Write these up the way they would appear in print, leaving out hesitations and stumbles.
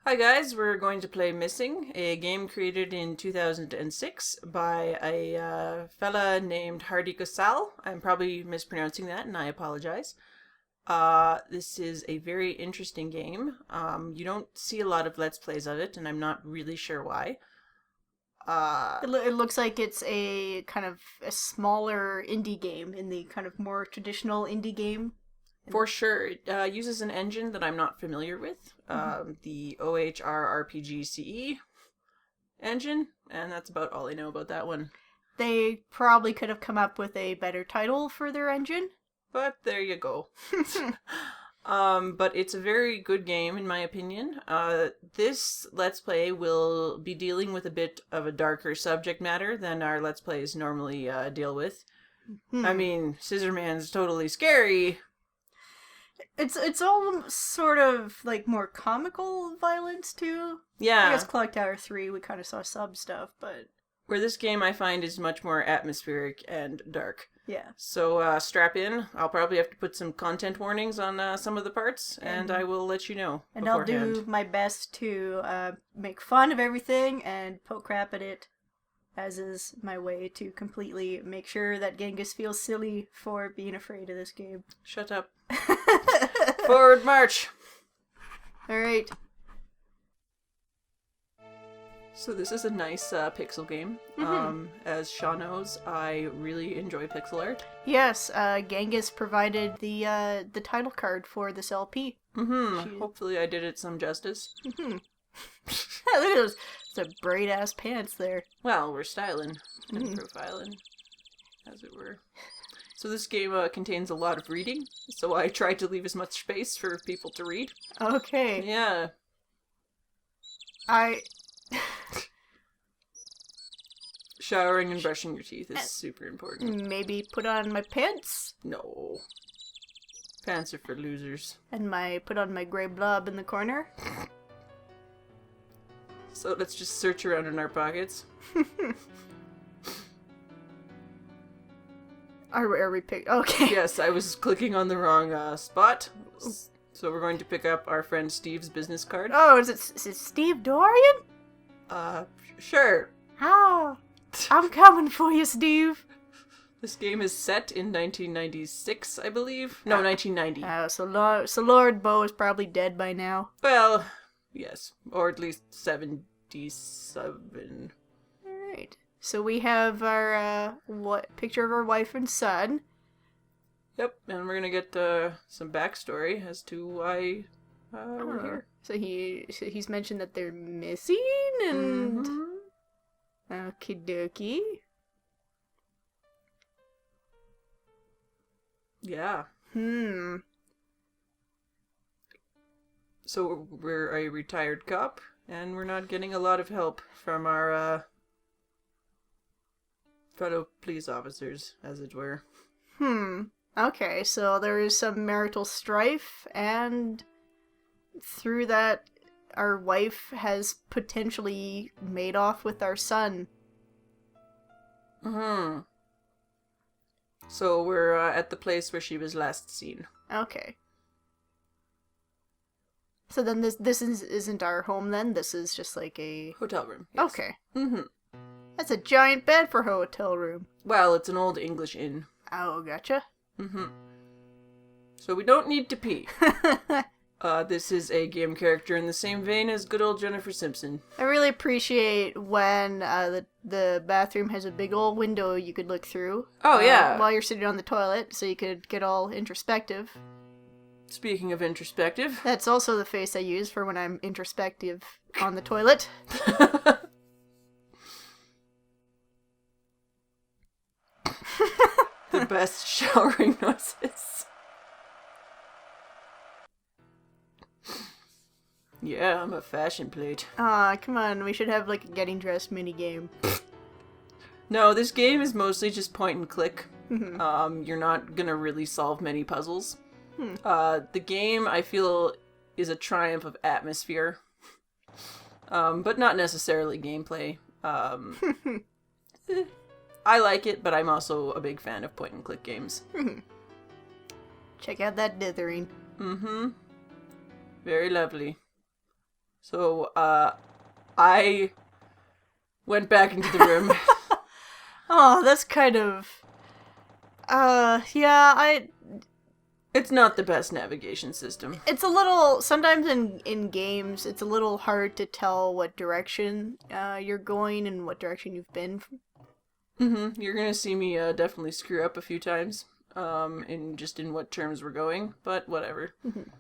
Hi guys, we're going to play Missing, a game created in 2006 by a fella named Hardy Gosal. I'm probably mispronouncing that and I apologize. This is a very interesting game. You don't see a lot of Let's Plays of it and I'm not really sure why. It looks like it's a kind of a smaller indie game in the kind of more traditional indie game. For sure, it uses an engine that I'm not familiar with, the OHR RPG CE engine, and that's about all I know about that one. They probably could have come up with a better title for their engine. But there you go. But it's a very good game in my opinion. This Let's Play will be dealing with a bit of a darker subject matter than our Let's Plays normally deal with. I mean, Scissor Man's totally scary. It's all sort of like more comical violence too. Yeah. I guess Clock Tower 3 we kind of saw sub stuff, but where this game I find is much more atmospheric and dark. Yeah. So strap in. I'll probably have to put some content warnings on some of the parts, and I will let you know And beforehand. I'll do my best to make fun of everything and poke crap at it, as is my way to completely make sure that Genghis feels silly for being afraid of this game. Shut up. Forward march! Alright. So this is a nice pixel game. As Shaw knows, I really enjoy pixel art. Yes, Genghis provided the title card for this LP. Hopefully I did it some justice. Look at those braid ass pants there. Well, we're styling and profiling, as it were. So this game contains a lot of reading, so I tried to leave as much space for people to read. Okay. Yeah. Showering and brushing your teeth is super important. Maybe put on my pants? No. Pants are for losers. And put on my gray blob in the corner? So let's just search around in our pockets. Are we pick? Okay. Yes, I was clicking on the wrong spot. So we're going to pick up our friend Steve's business card. Oh, is it Steve Dorian? Sure. Oh, I'm coming for you, Steve. This game is set in 1996, I believe. No, 1990. Oh, so Lord Bo is probably dead by now. Well, yes. Or at least 77. Alright. So we have our, picture of our wife and son. Yep, and we're gonna get some backstory as to why we're here. So he's mentioned that they're missing, and... Okie dokie. Yeah. So we're a retired cop, and we're not getting a lot of help from our fellow police officers, as it were. Okay, so there is some marital strife, and through that, our wife has potentially made off with our son. So we're at the place where she was last seen. Okay. So then this isn't our home then? This is just like a... Hotel room. Yes. Okay. That's a giant bed for a hotel room. Well, it's an old English inn. Oh, gotcha. So we don't need to pee. This is a game character in the same vein as good old Jennifer Simpson. I really appreciate when the bathroom has a big old window you could look through. Oh, yeah. While you're sitting on the toilet, so you could get all introspective. Speaking of introspective. That's also the face I use for when I'm introspective on the toilet. The best showering noises. Yeah, I'm a fashion plate. Aw, come on, we should have like a getting dressed minigame. No, this game is mostly just point and click. You're not gonna really solve many puzzles. The game, I feel, is a triumph of atmosphere. But not necessarily gameplay. I like it, but I'm also a big fan of point and click games. Check out that dithering. Very lovely. So, I went back into the room. Oh, that's kind of... yeah, It's not the best navigation system. It's a little... Sometimes in games, it's a little hard to tell what direction you're going and what direction you've been. Mm-hmm. You're gonna see me definitely screw up a few times, in what terms we're going, but whatever. Mm-hmm.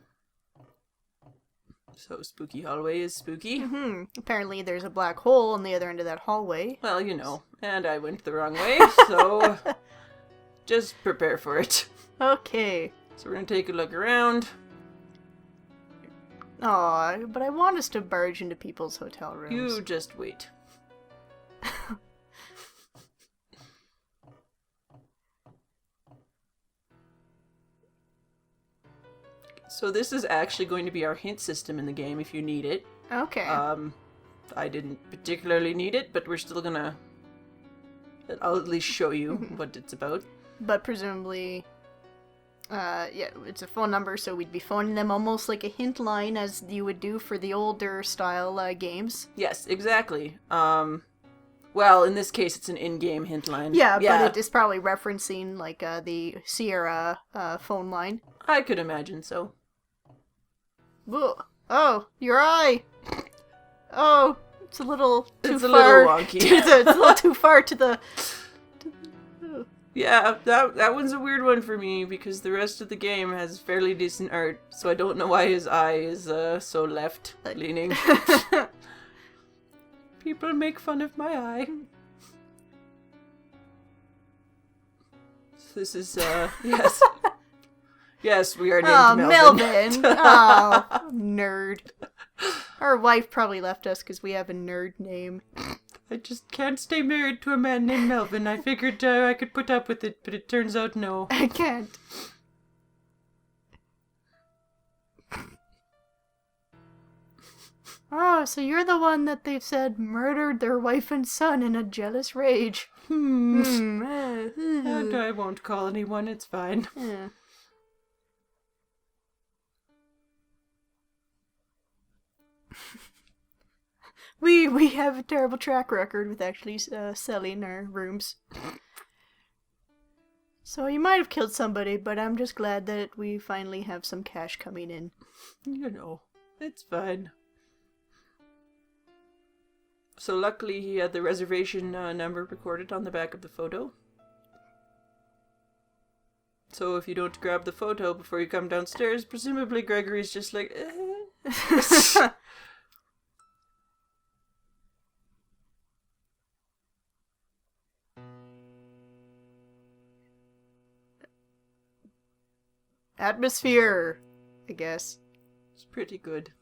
So, spooky hallway is spooky. Mm-hmm. Apparently there's a black hole on the other end of that hallway. Well, and I went the wrong way, so just prepare for it. Okay. So we're gonna take a look around. Aw, but I want us to barge into people's hotel rooms. You just wait. So this is actually going to be our hint system in the game if you need it. Okay. I didn't particularly need it, but we're still gonna... I'll at least show you what it's about. But presumably... yeah, it's a phone number, so we'd be phoning them almost like a hint line as you would do for the older style games. Yes, exactly. Well, in this case, it's an in-game hint line. Yeah, but it is probably referencing, like, the Sierra phone line. I could imagine so. Ugh. Oh, your eye! Oh, it's a little too It's a far. little wonky. It's a little too far to the... Yeah, that one's a weird one for me, because the rest of the game has fairly decent art, so I don't know why his eye is so left-leaning. People make fun of my eye. This is, yes. Yes, we are named Melvin. Oh, nerd. Our wife probably left us because we have a nerd name. I just can't stay married to a man named Melvin. I figured I could put up with it, but it turns out no. I can't. Oh, so you're the one that they've said murdered their wife and son in a jealous rage. And I won't call anyone, it's fine. Yeah. We have a terrible track record with actually selling our rooms. So you might have killed somebody, but I'm just glad that we finally have some cash coming in. It's fine. So luckily he had the reservation number recorded on the back of the photo. So if you don't grab the photo before you come downstairs, presumably Gregory's just like, eh. Atmosphere, I guess. It's pretty good.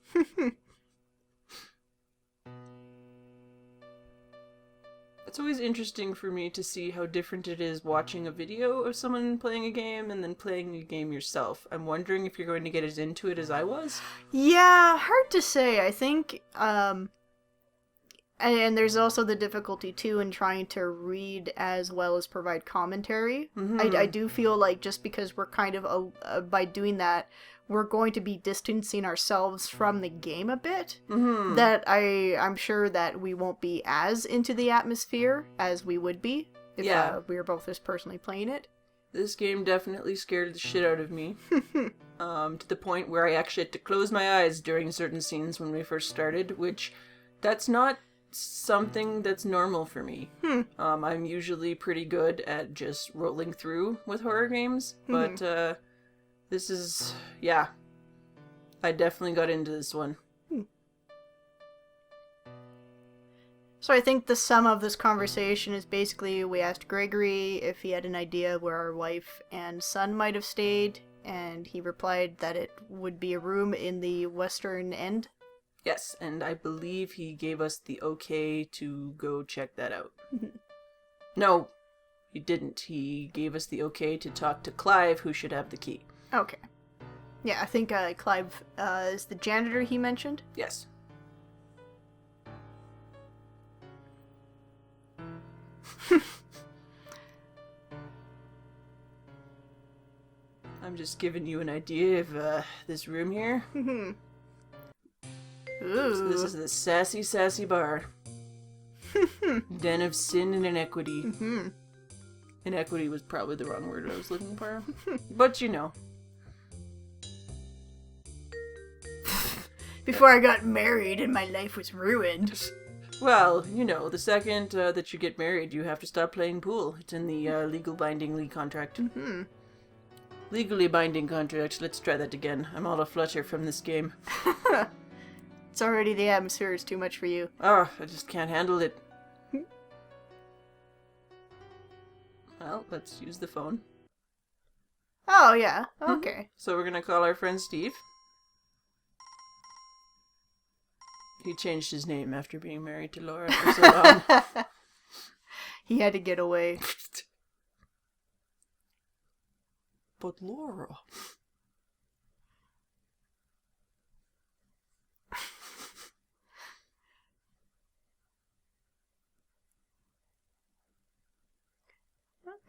It's always interesting for me to see how different it is watching a video of someone playing a game and then playing a game yourself. I'm wondering if you're going to get as into it as I was. Yeah, hard to say. I think, and there's also the difficulty, too, in trying to read as well as provide commentary. Mm-hmm. I do feel like just because we're kind of, by doing that, we're going to be distancing ourselves from the game a bit, that I'm sure that we won't be as into the atmosphere as we would be if we were both just personally playing it. This game definitely scared the shit out of me. To the point where I actually had to close my eyes during certain scenes when we first started, which that's not something that's normal for me. I'm usually pretty good at just rolling through with horror games, but this is, yeah, I definitely got into this one. So I think the sum of this conversation is basically we asked Gregory if he had an idea where our wife and son might have stayed, and he replied that it would be a room in the western end. Yes, and I believe he gave us the okay to go check that out. No, he didn't. He gave us the okay to talk to Clive, who should have the key. Okay. Yeah, I think Clive is the janitor he mentioned. Yes. I'm just giving you an idea of this room here. Ooh. This is the sassy, sassy bar. Den of sin and inequity. Mm-hmm. Inequity was probably the wrong word I was looking for. But you know. Before I got married and my life was ruined. Well, you know, the second that you get married, you have to stop playing pool. It's in the legal binding contract. Mm-hmm. Legally binding contract. Let's try that again. I'm all aflutter from this game. It's already the atmosphere is too much for you. Oh, I just can't handle it. Well, let's use the phone. Oh, yeah. Okay. So we're gonna call our friend Steve. He changed his name after being married to Laura for so long. He had to get away. But Laura...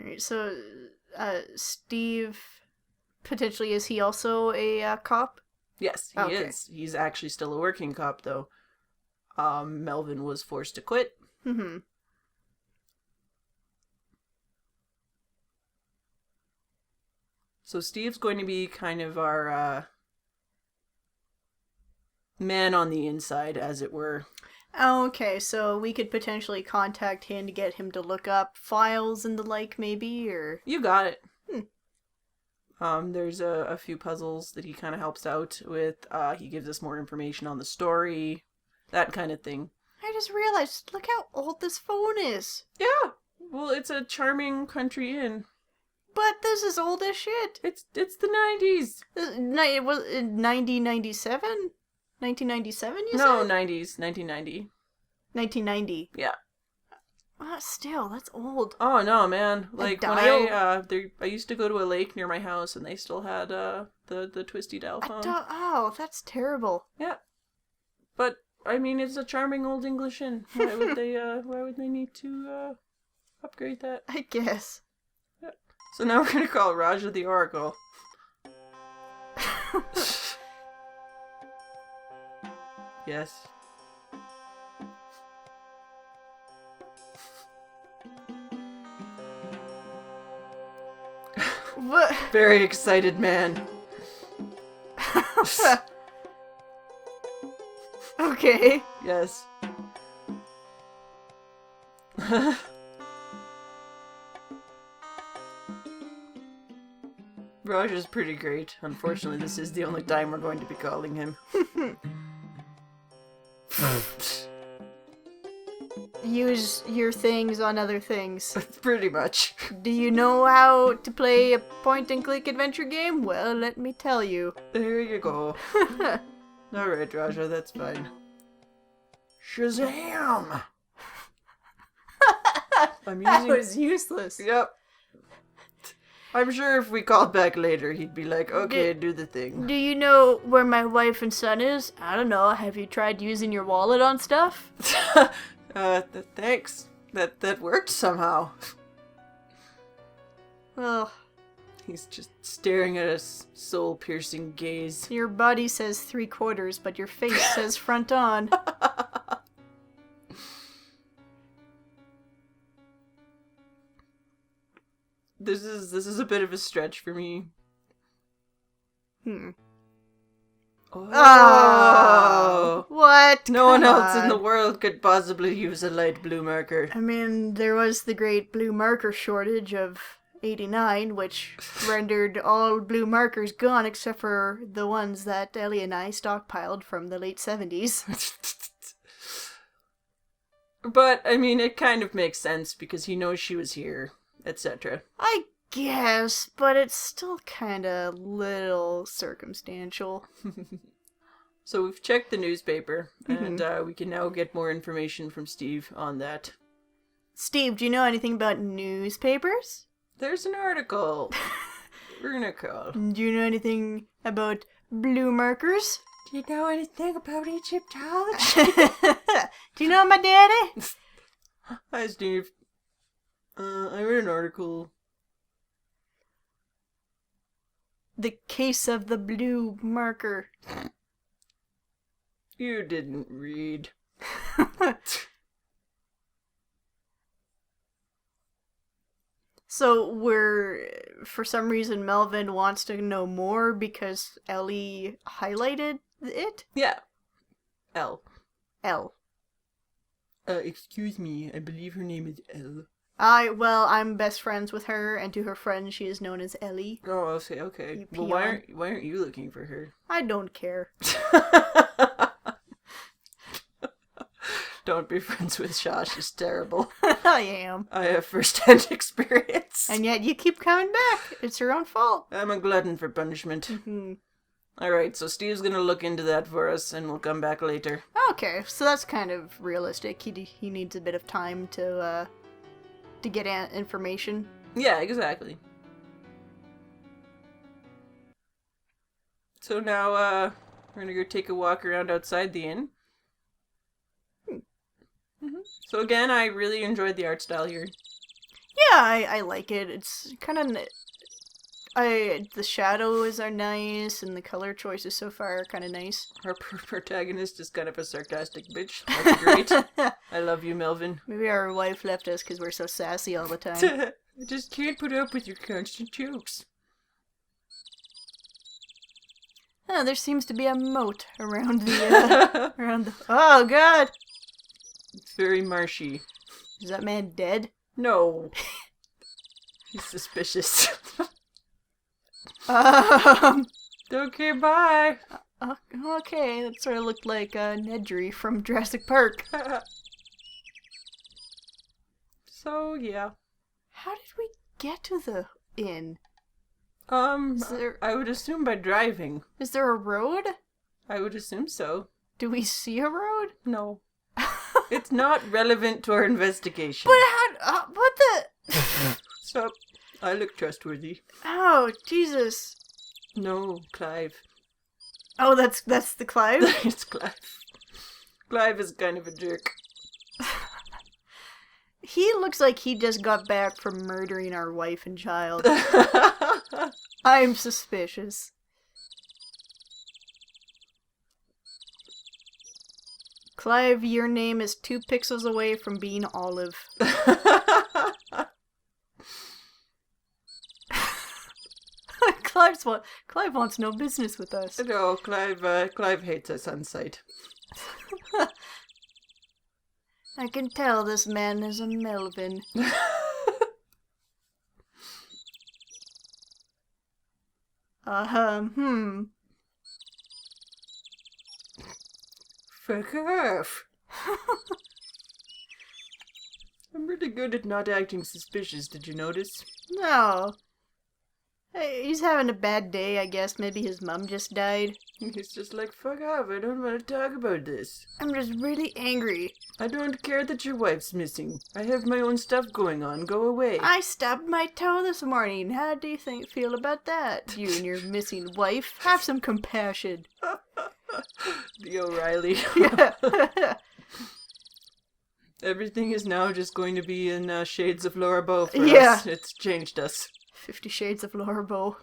Alright, so, Steve, potentially, is he also a cop? Yes, he Okay. is. He's actually still a working cop, though. Melvin was forced to quit. Mm-hmm. So Steve's going to be kind of our man on the inside, as it were. Okay, so we could potentially contact him to get him to look up files and the like, maybe, or... You got it. There's a few puzzles that he kind of helps out with. He gives us more information on the story, that kind of thing. I just realized, look how old this phone is. Yeah, well, it's a charming country inn. But this is old as shit. It's the 90s. It was 1997? 1997, you No, said? 90s, 1990. 1990. Yeah. Still, that's old. Oh no, man! Like when dial? I used to go to a lake near my house, and they still had the twisty dial phone. Oh, that's terrible. Yeah, but I mean, it's a charming old English inn. Why would they need to upgrade that? I guess. Yeah. So now we're gonna call Raja the Oracle. Yes. What? Very excited man. Okay. Yes. Raj is pretty great. Unfortunately, this is the only time we're going to be calling him. Use your things on other things. Pretty much. Do you know how to play a point-and-click adventure game? Well, let me tell you. There you go. Alright, Raja, that's fine. Shazam! I'm That using... was useless. Yep. I'm sure if we called back later, he'd be like, okay, do the thing. Do you know where my wife and son is? I don't know. Have you tried using your wallet on stuff? Thanks. That worked somehow. Well, He's just staring at us, soul-piercing gaze. your body says 3/4, but your face says front on. This is a bit of a stretch for me. Oh! What? No one Come else in the on. world could possibly use a light blue marker. I mean, there was the great blue marker shortage of 89, which rendered all blue markers gone except for the ones that Ellie and I stockpiled from the late 70s. But, I mean, it kind of makes sense because he knows she was here, etc. I guess, but it's still kinda little circumstantial. So we've checked the newspaper, and we can now get more information from Steve on that. Steve, do you know anything about newspapers? There's an article. We're gonna call. Do you know anything about blue markers? Do you know anything about Egyptology? Do you know my daddy? Hi, Steve. I read an article. The case of the blue marker. You didn't read. So for some reason, Melvin wants to know more because Ellie highlighted it? Yeah. L. L. Excuse me, I believe her name is L. I'm best friends with her, and to her friends, she is known as Ellie. Oh, okay. You Well, why aren't you looking for her? I don't care. Don't be friends with Shaw, she's terrible. I am. I have first-hand experience. And yet you keep coming back. It's your own fault. I'm a glutton for punishment. Mm-hmm. Alright, so Steve's gonna look into that for us, and we'll come back later. Okay, so that's kind of realistic. He needs a bit of time to get information. Yeah, exactly. So now, we're gonna go take a walk around outside the inn. Mm-hmm. So again, I really enjoyed the art style here. Yeah, I like it. It's kind of... the shadows are nice, and the color choices so far are kind of nice. Our protagonist is kind of a sarcastic bitch. That's great. I love you, Melvin. Maybe our wife left us because we're so sassy all the time. I just can't put up with your constant jokes. Oh, there seems to be a moat around the... Oh, God! It's very marshy. Is that man dead? No. He's suspicious. Okay, bye. Okay, that sort of looked like Nedry from Jurassic Park. So, yeah. How did we get to the inn? I would assume by driving. Is there a road? I would assume so. Do we see a road? No. It's not relevant to our investigation. But how... what the... So, I look trustworthy. Oh, Jesus. No, Clive. Oh, that's the Clive? It's Clive. Clive is kind of a jerk. He looks like he just got back from murdering our wife and child. I'm suspicious. Clive, your name is 2 pixels away from being Olive. Clive wants no business with us. No, Clive hates us on sight. I can tell this man is a Melvin. Fuck off. I'm really good at not acting suspicious, did you notice? No. Hey, he's having a bad day, I guess. Maybe his mom just died. He's just like, fuck off, I don't want to talk about this. I'm just really angry. I don't care that your wife's missing. I have my own stuff going on, go away. I stubbed my toe this morning. How do you feel about that? You and your missing wife. Have some compassion. The O'Reilly. Yeah. Everything is now just going to be in shades of Laura Bow for Yeah. us. It's changed us. 50 Shades of Laura Bow.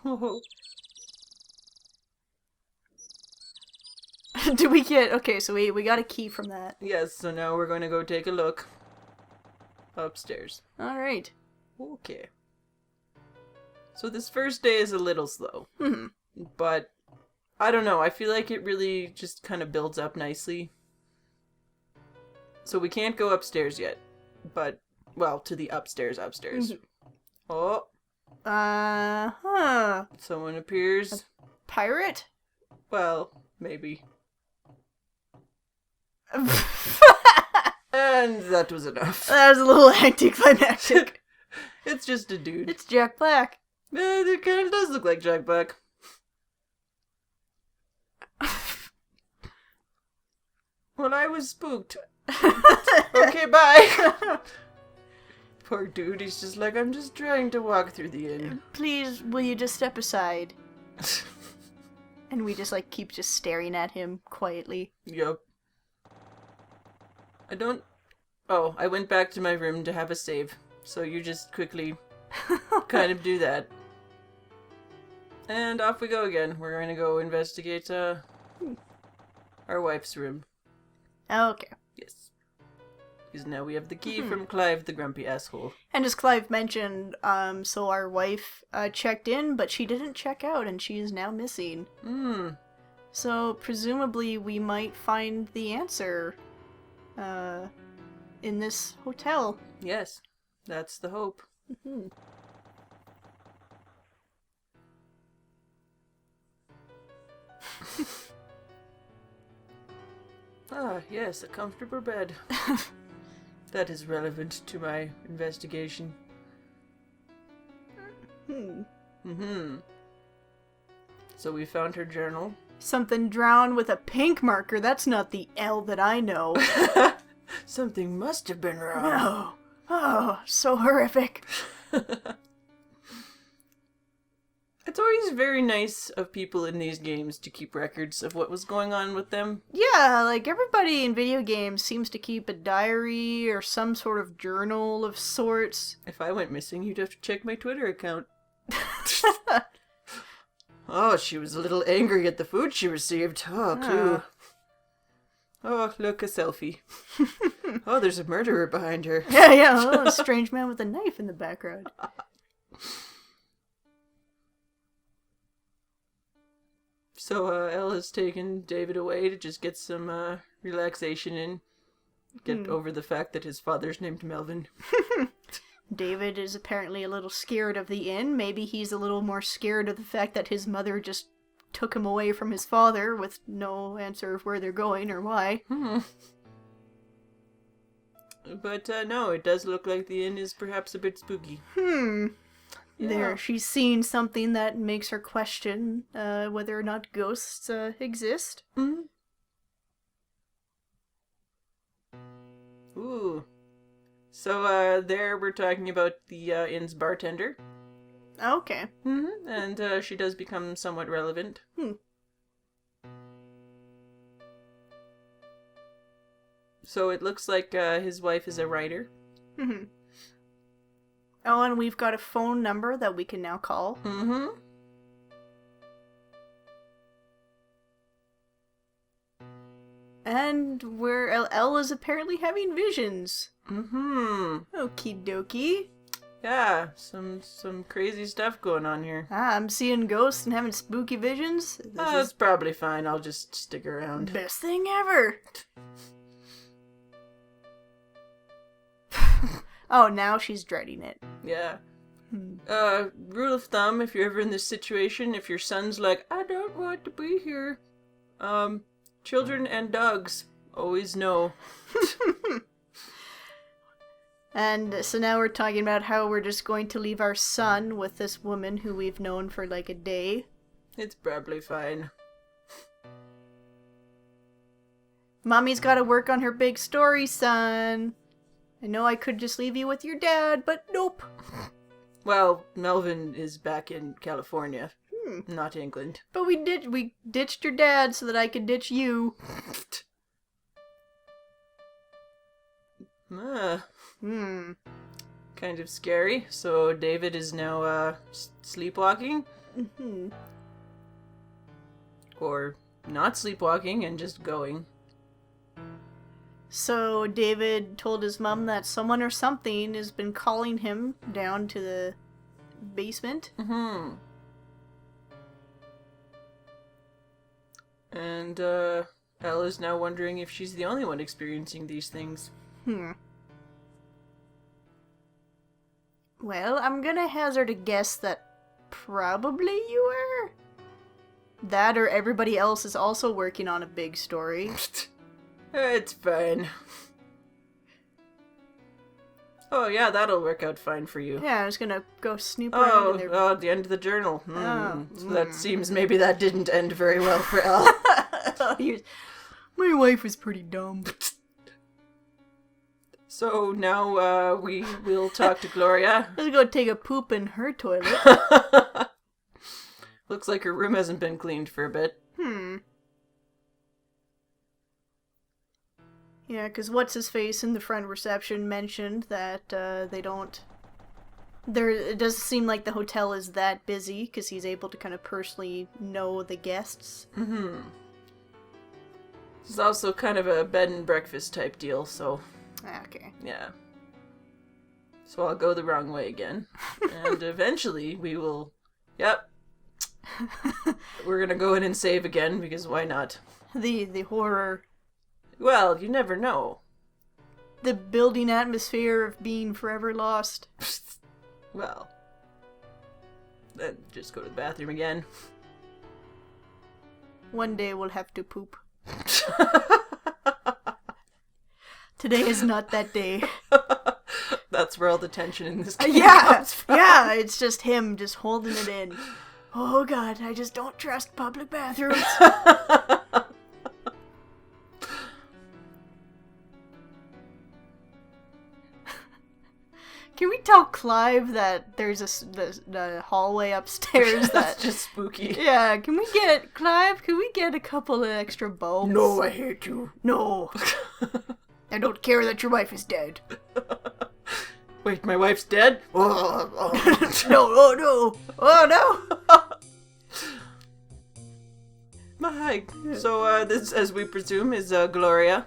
Do we get... Okay, so we got a key from that. Yes, so now we're going to go take a look. Upstairs. Alright. Okay. So this first day is a little slow. But, I don't know, I feel like it really just kind of builds up nicely. So we can't go upstairs yet. But, well, to the upstairs. Oh. Someone appears. Pirate? Well, maybe. And that was enough. That was a little anticlimactic. It's just a dude. It's Jack Black. It kind of does look like Jack Black. Well, I was spooked. Okay, bye. Poor dude, he's just like, I'm just trying to walk through the inn. Please, will you just step aside? And we just keep just staring at him quietly. Yup. I went back to my room to have a save. So you just quickly kind of do that. And off we go again. We're going to go investigate, Our wife's room. Okay. Yes. Because now we have the key from Clive, the grumpy asshole. And as Clive mentioned, so our wife checked in, but she didn't check out, and she is now missing. So presumably we might find the answer in this hotel. Yes, that's the hope. Ah, yes, a comfortable bed. That is relevant to my investigation. So we found her journal. Something drowned with a pink marker. That's not the L that I know. Something must have been wrong. No. Oh, so horrific. It's always very nice of people in these games to keep records of what was going on with them. Yeah, like everybody in video games seems to keep a diary or some sort of journal of sorts. If I went missing, you'd have to check my Twitter account. Oh, she was a little angry at the food she received. Oh, Clue. Oh, look, a selfie. Oh, there's a murderer behind her. Yeah, oh, a strange man with a knife in the background. So, Ella's taken David away to just get some, relaxation in. Get over the fact that his father's named Melvin. David is apparently a little scared of the inn. Maybe he's a little more scared of the fact that his mother just took him away from his father with no answer of where they're going or why. But, no, it does look like the inn is perhaps a bit spooky. Yeah. There, she's seen something that makes her question whether or not ghosts exist. Ooh. So, there we're talking about the inn's bartender. Okay. And she does become somewhat relevant. So it looks like his wife is a writer. Oh, and we've got a phone number that we can now call. And where Elle is apparently having visions. Okie dokie. Yeah, some crazy stuff going on here. I'm seeing ghosts and having spooky visions. It's probably fine. I'll just stick around. Best thing ever. Oh, now she's dreading it. Yeah. Rule of thumb, if you're ever in this situation, if your son's like, I don't want to be here, children and dogs always know. And so now we're talking about how we're just going to leave our son with this woman who we've known for like a day. It's probably fine. Mommy's gotta work on her big story, son. I know I could just leave you with your dad, but nope. Well, Melvin is back in California, not England. But we ditched your dad so that I could ditch you. Kind of scary. So David is now sleepwalking. Or not sleepwalking and just going. So David told his mom that someone or something has been calling him down to the basement. And Ella's now wondering if she's the only one experiencing these things. Well, I'm gonna hazard a guess that probably you are. That or everybody else is also working on a big story. It's fine. Oh yeah, that'll work out fine for you. Yeah, I was gonna go snoop around in there. Oh, the end of the journal. So that seems maybe that didn't end very well for Elle. My wife was pretty dumb. So now we will talk to Gloria. Let's go take a poop in her toilet. Looks like her room hasn't been cleaned for a bit. Yeah, because what's-his-face in the front reception mentioned that they don't... It doesn't seem like the hotel is that busy, because he's able to kind of personally know the guests. This is also kind of a bed and breakfast type deal, so Okay. yeah. So I'll go the wrong way again. And eventually we will... Yep. We're gonna go in and save again, because why not? The horror. Well, you never know. The building atmosphere of being forever lost. Well. Then just go to the bathroom again. One day we'll have to poop. Today is not that day. That's where all the tension in this game Yeah, comes from. yeah, it's just him just holding it in. Oh god, I just don't trust public bathrooms. Can we tell Clive that there's the hallway upstairs That's that... just spooky. Yeah, can we get... Clive, can we get a couple of extra bulbs? No, I hate you. No. I don't care that your wife is dead. Wait, my wife's dead? Oh, No, oh no. Oh no. My. So, this, as we presume, is Gloria.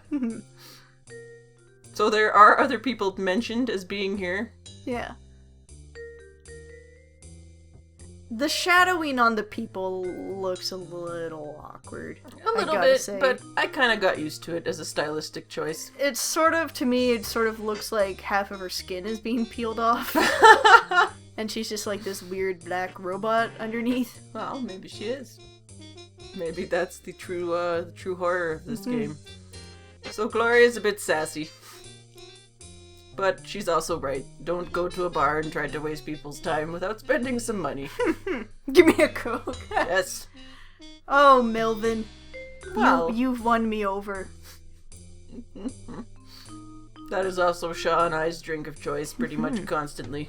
So there are other people mentioned as being here. Yeah. The shadowing on the people looks a little awkward. A little I gotta bit, say. but I kind of got used to it as a stylistic choice. It's sort of, to me, it sort of looks like half of her skin is being peeled off. And she's just like this weird black robot underneath. Well, maybe she is. Maybe that's the true horror of this game. So Gloria's a bit sassy. But she's also right. Don't go to a bar and try to waste people's time without spending some money. Give me a Coke. Yes. Oh, Melvin. Well, You've won me over. that is also Shaw and I's drink of choice pretty much constantly.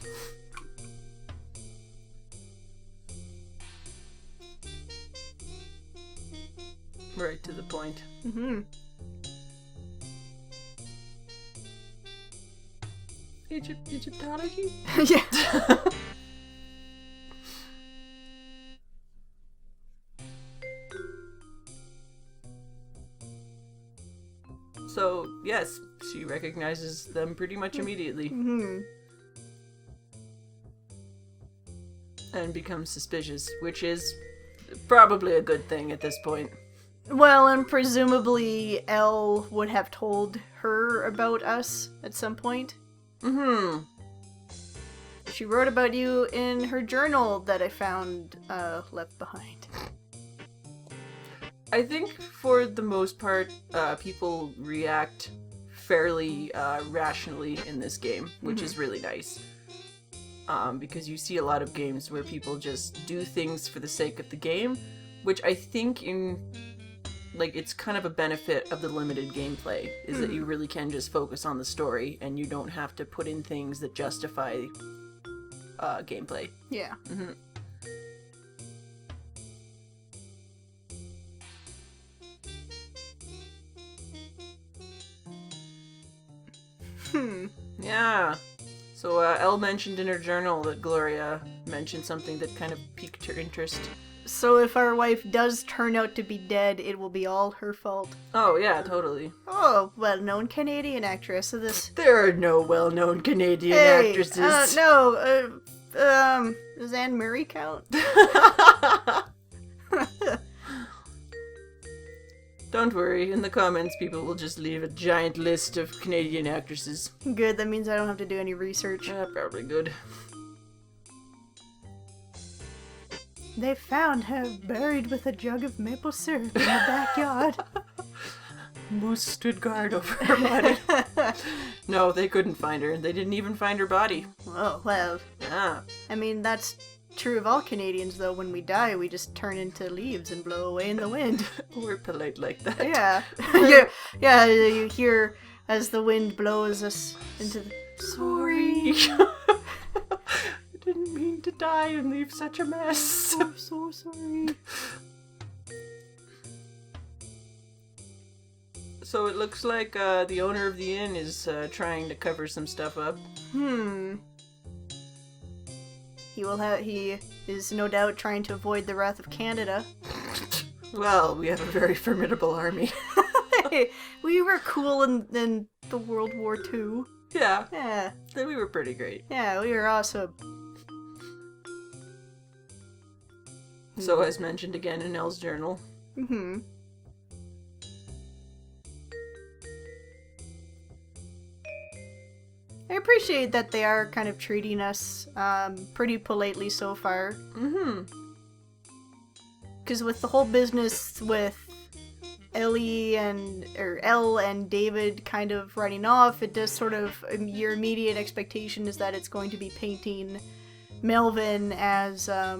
Right to the point. Egyptology? Yeah. So, yes, she recognizes them pretty much immediately. And becomes suspicious, which is probably a good thing at this point. Well, and presumably Elle would have told her about us at some point. She wrote about you in her journal that I found left behind. I think for the most part, people react fairly rationally in this game, which is really nice. Because you see a lot of games where people just do things for the sake of the game, which I think it's kind of a benefit of the limited gameplay, is that you really can just focus on the story and you don't have to put in things that justify gameplay. Yeah. Yeah. So Elle mentioned in her journal that Gloria mentioned something that kind of piqued her interest. So if our wife does turn out to be dead, it will be all her fault. Oh, yeah, totally. Oh, well-known Canadian actress of this. There are no well-known Canadian actresses. Does Anne Murray count? Don't worry, in the comments people will just leave a giant list of Canadian actresses. Good, that means I don't have to do any research. Probably good. They found her buried with a jug of maple syrup in the backyard. Moose stood guard over her body. No, they couldn't find her. They didn't even find her body. Oh, well. Ah. I mean, that's true of all Canadians, though. When we die, we just turn into leaves and blow away in the wind. We're polite like that. Yeah. yeah, you hear as the wind blows us into the... Sorry. I didn't mean to die and leave such a mess. I'm so sorry. So it looks like the owner of the inn is trying to cover some stuff up. He is no doubt trying to avoid the wrath of Canada. Well, we have a very formidable army. We were cool in the World War II. Yeah. Yeah. We were pretty great. Yeah, we were awesome. So, as mentioned again in Elle's journal. Mm-hmm. I appreciate that they are kind of treating us pretty politely so far. Mm-hmm. Because with the whole business with Elle and David kind of running off, it does sort of, your immediate expectation is that it's going to be painting Melvin as A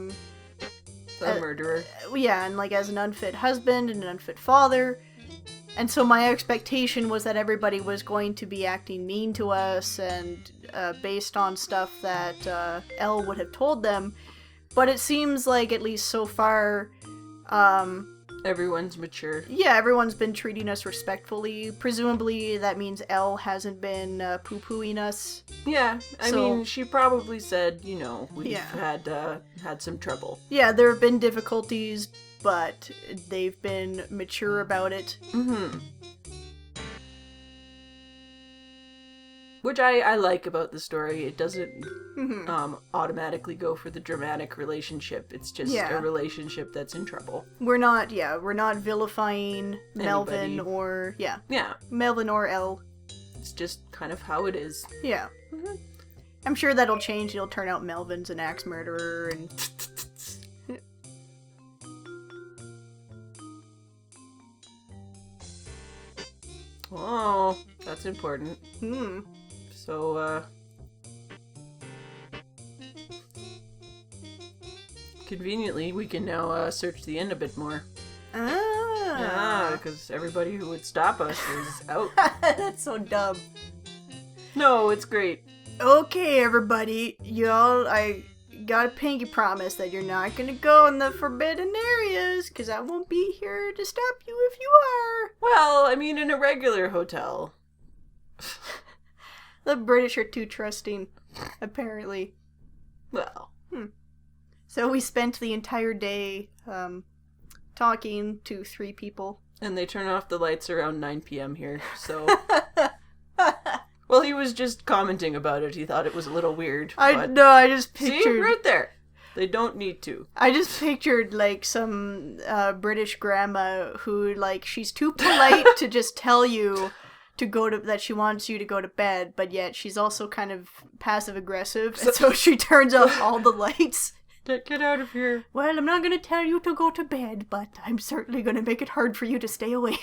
murderer. yeah, and like as an unfit husband and an unfit father. And so my expectation was that everybody was going to be acting mean to us and based on stuff that Elle would have told them. But it seems like, at least so far, everyone's mature. yeah, everyone's been treating us respectfully. Presumably that means Elle hasn't been poo-pooing us. Yeah, I mean, she probably said, we've Yeah. had some trouble. Yeah, there have been difficulties, but they've been mature about it. Mm-hmm. Which I like about the story. It doesn't automatically go for the dramatic relationship. It's just a relationship that's in trouble. We're not vilifying Melvin Anybody. or, Yeah, Melvin or Elle. it's just kind of how it is. Yeah. Mhm. I'm sure that'll change. It'll turn out Melvin's an axe murderer and... Oh, that's important. Hmm. So, conveniently, we can now search the inn a bit more. Ah. Because everybody who would stop us is out. That's so dumb. No, it's great. Okay, everybody. Y'all, I got a pinky promise that you're not gonna go in the forbidden areas, because I won't be here to stop you if you are. Well, I mean, in a regular hotel. The British are too trusting, apparently. Well. So we spent the entire day talking to 3 people. And they turn off the lights around 9 p.m. here, so... Well, he was just commenting about it. He thought it was a little weird. I just pictured... See? Right there. They don't need to. I just pictured, like, some British grandma who, like, she's too polite to just tell you that she wants you to go to bed, but yet she's also kind of passive-aggressive, and so she turns off all the lights. Get out of here. Well, I'm not going to tell you to go to bed, but I'm certainly going to make it hard for you to stay awake.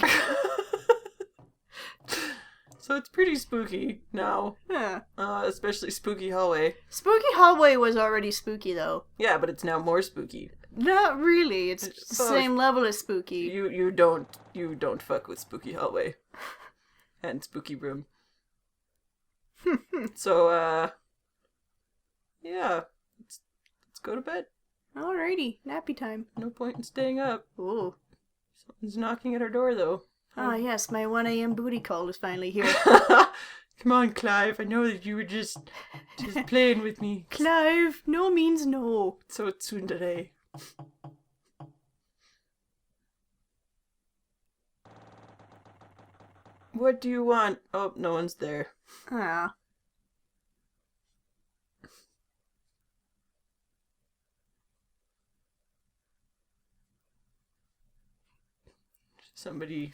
So it's pretty spooky now. Yeah. Especially Spooky Hallway. Spooky Hallway was already spooky, though. Yeah, but it's now more spooky. Not really. It's the same level as spooky. You don't fuck with Spooky Hallway. And Spooky Room. So, yeah. Let's go to bed. Alrighty. Nappy time. No point in staying up. Ooh. Someone's knocking at our door, though. Ah, yes, my 1 a.m. booty call is finally here. Come on, Clive. I know that you were just playing with me. Clive, no means no. So tsundere. What do you want? Oh, no one's there. Ah.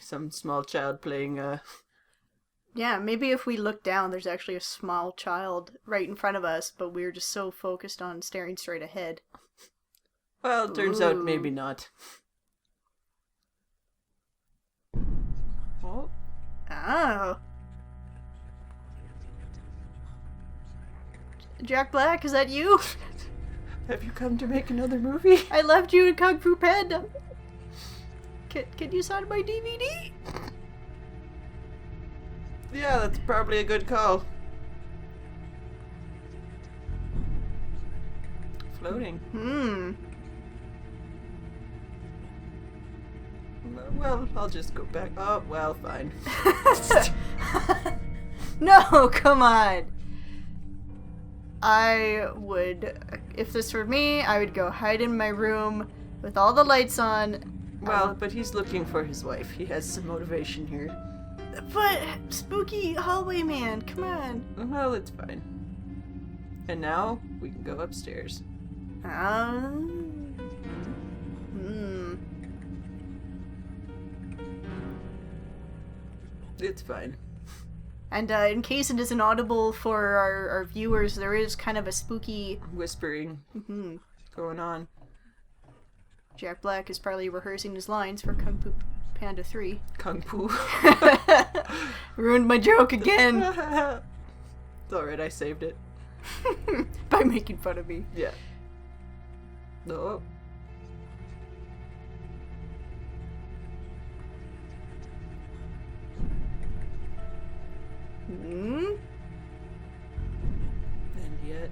Some small child playing, Yeah, maybe if we look down, there's actually a small child right in front of us, but we're just so focused on staring straight ahead. Well, it turns out maybe not. Oh. Oh. Jack Black, is that you? Have you come to make another movie? I left you in Kung Fu Panda. Can you sign my DVD? Yeah, that's probably a good call. Floating. Well, I'll just go back. Oh, well, fine. No, come on. I would, if this were me, I would go hide in my room with all the lights on Well, but he's looking for his wife. He has some motivation here. But, spooky hallway man, come on. Well, it's fine. And now, we can go upstairs. It's fine. And in case it isn't audible for our viewers, there is kind of a spooky Whispering going on. Jack Black is probably rehearsing his lines for Kung Fu Panda 3. Kung Fu. Ruined my joke again. It's alright, I saved it. By making fun of me. Yeah. No. And yet.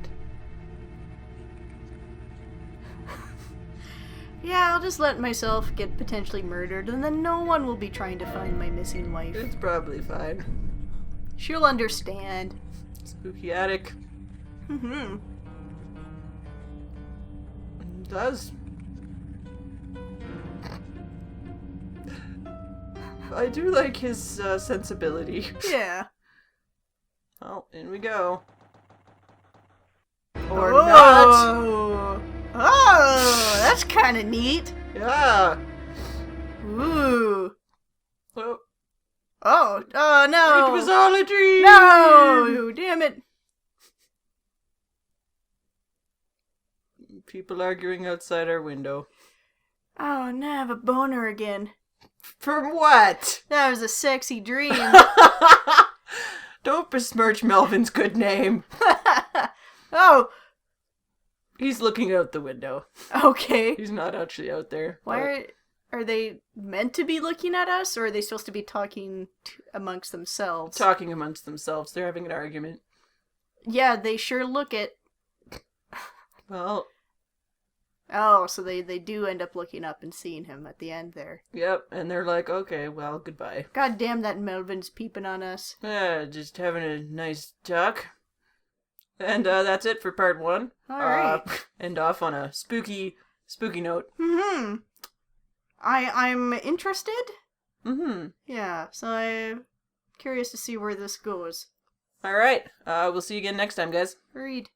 Yeah, I'll just let myself get potentially murdered, and then no one will be trying to find my missing wife. It's probably fine. She'll understand. Spooky attic. It Does. I do like his sensibility. Yeah. Well, in we go. Or not. Oh, that's kind of neat. Yeah. Ooh. Oh, Oh no. it was all a dream. No, damn it. People arguing outside our window. Oh, now I have a boner again. From what? That was a sexy dream. Don't besmirch Melvin's good name. Oh, He's looking out the window. okay. He's not actually out there. Why are they meant to be looking at us, or are they supposed to be talking amongst themselves? Talking amongst themselves. They're having an argument. Yeah, they sure look it. Well, Oh, so they do end up looking up and seeing him at the end there. yep. And they're like, okay, well, goodbye. God damn, that Melvin's peeping on us. Yeah, just having a nice talk. And that's it for part 1. Alright. End off on a spooky note. I'm interested? Mm-hmm. Yeah, so I'm curious to see where this goes. Alright, we'll see you again next time, guys. Read.